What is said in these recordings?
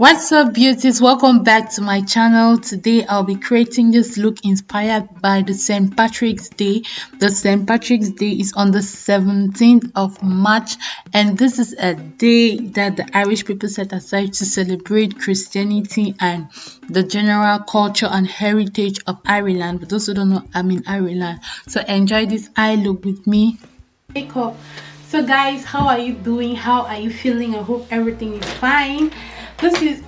What's up, beauties? Welcome back to my channel. Today I'll be creating this look inspired by the St. Patrick's Day. The St. Patrick's Day is on the 17th of March, and this is a day that the Irish people set aside to celebrate Christianity and the general culture and heritage of Ireland. For those who don't know, I'm in Ireland, so enjoy this eye look with me. Makeup. So guys, how are you doing? How are you feeling? I hope everything is fine.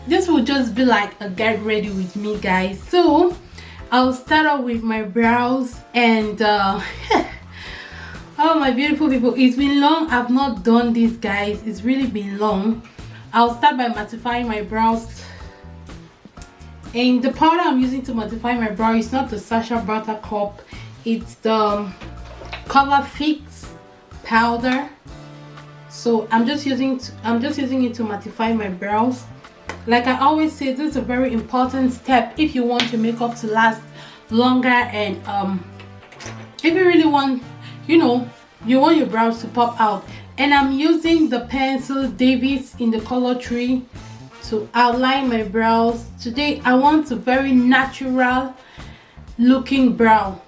This will just be like a get ready with me, guys. So I'll start off with my brows and oh my beautiful people, it's been long I've not done this, guys. It's really been long. I'll start by mattifying my brows, and the powder I'm using to mattify my brow is not the Sacha Buttercup, it's the Color Fix powder. So I'm just using it to mattify my brows. Like I always say, this is a very important step if you want your makeup to last longer, and if you really want, you want your brows to pop out. And I'm using the pencil Davis in the color 3 to outline my brows. Today I want a very natural looking brow.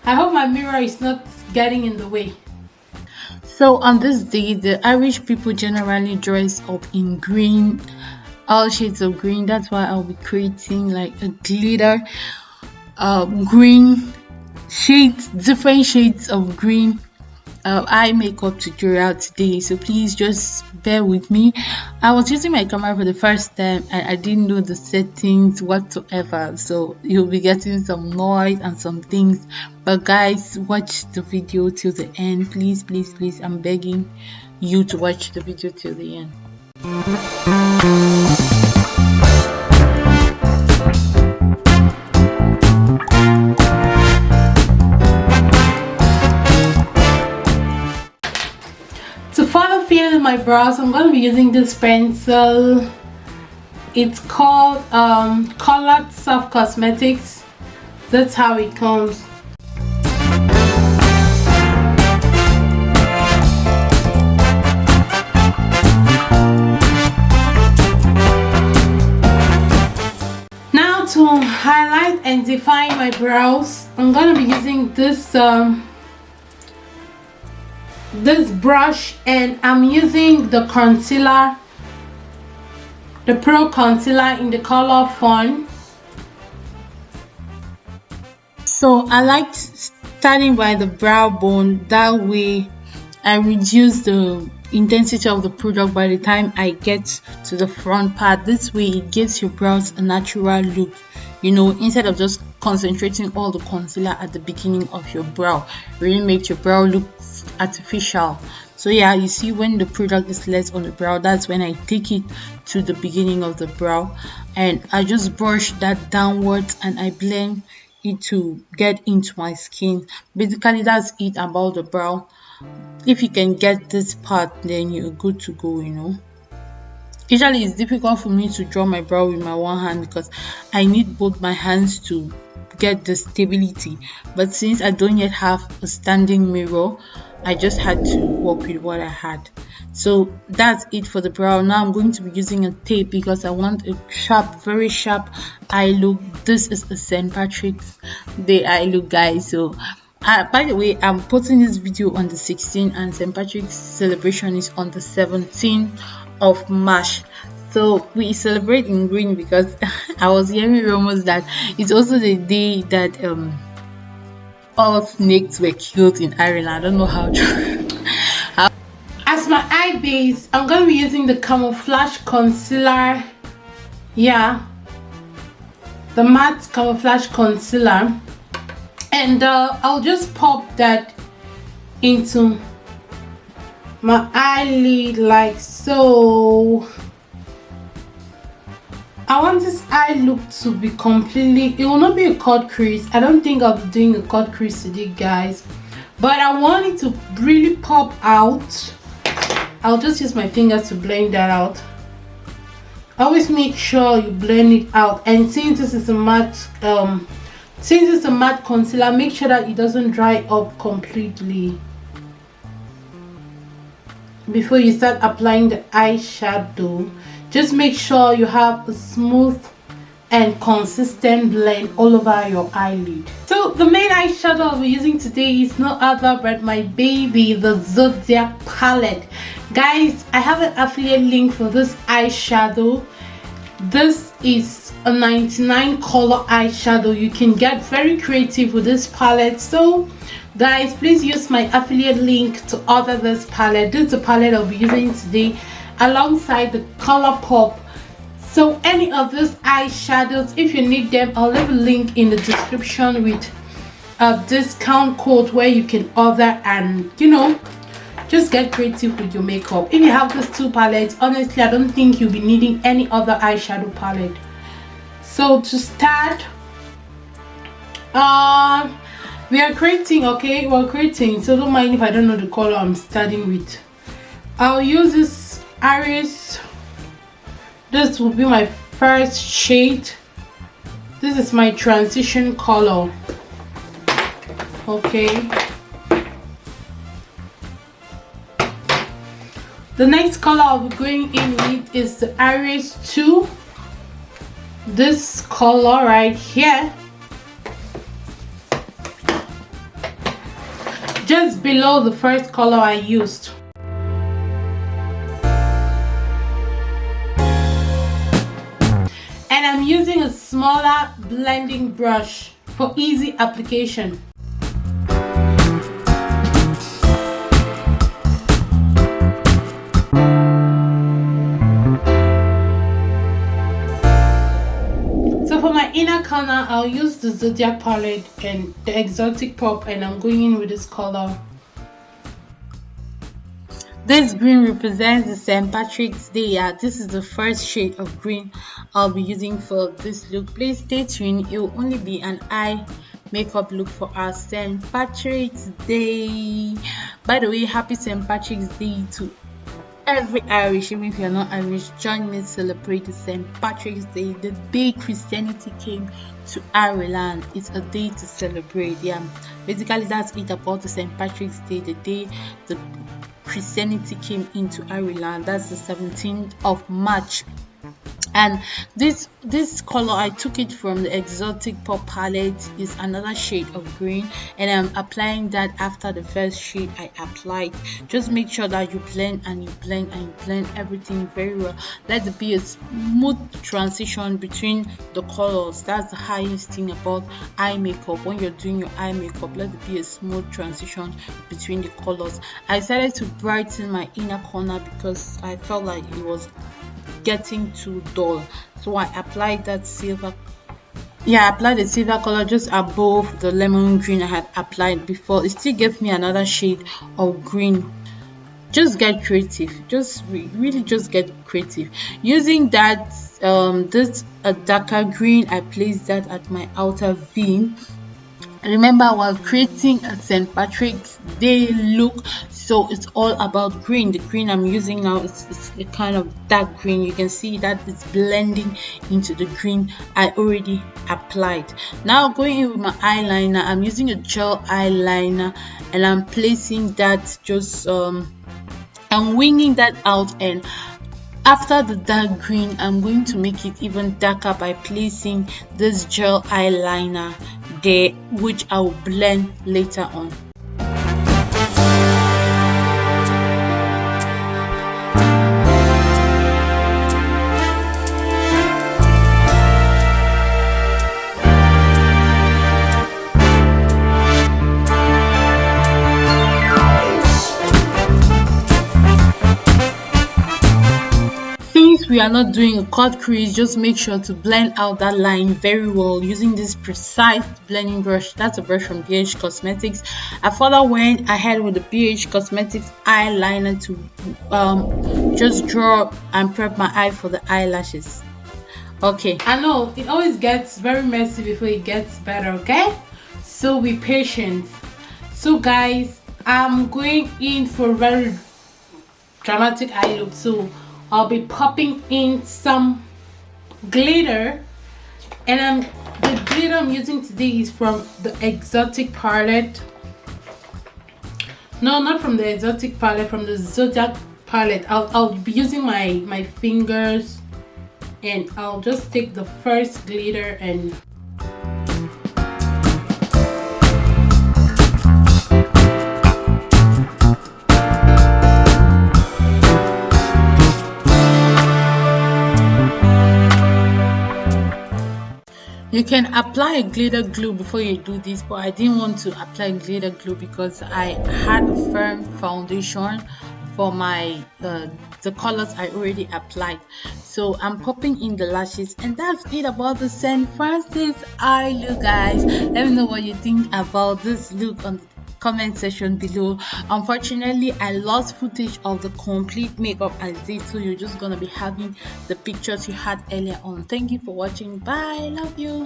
I hope my mirror is not getting in the way. So on this day, the Irish people generally dress up in green, all shades of green. That's why I'll be creating like a glitter green shades, different shades of green eye makeup tutorial today. So please just bear with me. I was using my camera for the first time and I didn't know the settings whatsoever, so you'll be getting some noise and some things. But guys, watch the video till the end, please. I'm begging you to watch the video till the end. To further fill my brows, I'm going to be using this pencil. It's called Colored Soft Cosmetics. That's how it comes. Now to highlight and define my brows, I'm going to be using this brush, and I'm using the concealer, the Pro Concealer in the color Fun. So I like starting by the brow bone, that way I reduce the intensity of the product by the time I get to the front part. This way it gives your brows a natural look, instead of just concentrating all the concealer at the beginning of your brow. Really makes your brow look artificial. So yeah, you see, when the product is less on the brow, that's when I take it to the beginning of the brow and I just brush that downwards and I blend it to get into my skin. Basically, that's it about the brow. If you can get this part, then you're good to go. Usually it's difficult for me to draw my brow with my one hand because I need both my hands to get the stability, but since I don't yet have a standing mirror, I just had to work with what I had. So that's it for the brow. Now I'm going to be using a tape because I want a sharp, very sharp eye look. This is a St. Patrick's Day eye look, guys. So by the way, I'm posting this video on the 16th and St. Patrick's celebration is on the 17th of March. So we celebrate in green because I was hearing rumors that it's also the day that all snakes were killed in Ireland. I don't know how true. As my eye base, I'm going to be using the Camouflage Concealer. Yeah, the matte Camouflage Concealer. And I'll just pop that into my eyelid like so. I want this eye look to be completely, it will not be a cut crease. I don't think I'll be doing a cut crease today, guys, but I want it to really pop out. I'll just use my fingers to blend that out. Always make sure you blend it out, and since this is a matte concealer, make sure that it doesn't dry up completely. before you start applying the eyeshadow, just make sure you have a smooth and consistent blend all over your eyelid. So the main eyeshadow I'll be using today is no other but my baby, the Zodiac palette. Guys, I have an affiliate link for this eyeshadow. This is a 99 color eyeshadow. You can get very creative with this palette. So guys, please use my affiliate link to order this palette. This is the palette I'll be using today alongside the Color Pop. So any of these eyeshadows, if you need them, I'll leave a link in the description with a discount code where you can order and, you know, just get creative with your makeup. If you have these two palettes, honestly, I don't think you'll be needing any other eyeshadow palette. So to start, we are creating, okay? We're creating, so don't mind if I don't know the color I'm starting with. I'll use this Iris. This will be my first shade. This is my transition color. Okay. The next color I'll be going in with is the Iris 2. This color right here. Just below the first color I used. And I'm using a smaller blending brush for easy application. So for my inner corner, I'll use the Zodiac palette and the Exotic Pop, and I'm going in with this color. This green represents the St. Patrick's Day. This is the first shade of green I'll be using for this look. Please stay tuned. It will only be an eye makeup look for our St. Patrick's Day. By the way, happy St. Patrick's Day to every Irish. Even if you're not Irish, join me to celebrate the St. Patrick's Day, the day Christianity came to Ireland. It's a day to celebrate. Basically that's it about the St. Patrick's Day, the day the Christianity came into Ireland. That's the 17th of March. And this color, I took it from the Exotic Pop palette, is another shade of green, and I'm applying that after the first shade I applied. Just make sure that you blend and you blend and you blend everything very well. Let it be a smooth transition between the colors. That's the highest thing about eye makeup. When you're doing your eye makeup, let it be a smooth transition between the colors. I decided to brighten my inner corner because I felt like it was getting too dull, so I applied that silver. I applied the silver color just above the lemon green I had applied before. It still gave me another shade of green. Just get creative. Just really just get creative using that this a darker green. I placed that at my outer V. Remember, while creating a St. Patrick's Day look, so it's all about green. The green I'm using now is a kind of dark green. You can see that it's blending into the green I already applied. Now going in with my eyeliner, I'm using a gel eyeliner and I'm placing that, just I'm winging that out, and after the dark green I'm going to make it even darker by placing this gel eyeliner there, which I will blend later on. We are not doing a cut crease, just make sure to blend out that line very well using this precise blending brush. That's a brush from BH Cosmetics. I further went ahead with the BH Cosmetics eyeliner to just draw and prep my eye for the eyelashes. Okay, I know it always gets very messy before it gets better, okay? So be patient. So guys, I'm going in for a very dramatic eye look, so I'll be popping in some glitter, and the glitter I'm using today is from the Exotic palette. No, not from the Exotic palette, from the Zodiac palette. I'll be using my fingers, and I'll just take the first glitter and You can apply a glitter glue before you do this, but I didn't want to apply glitter glue because I had a firm foundation for my the colors I already applied. So I'm popping in the lashes, and that's it about the St. Francis eye look, guys. Let me know what you think about this look on the comment section below. Unfortunately, I lost footage of the complete makeup as this, so you're just gonna be having the pictures you had earlier on. Thank you for watching. Bye, love you.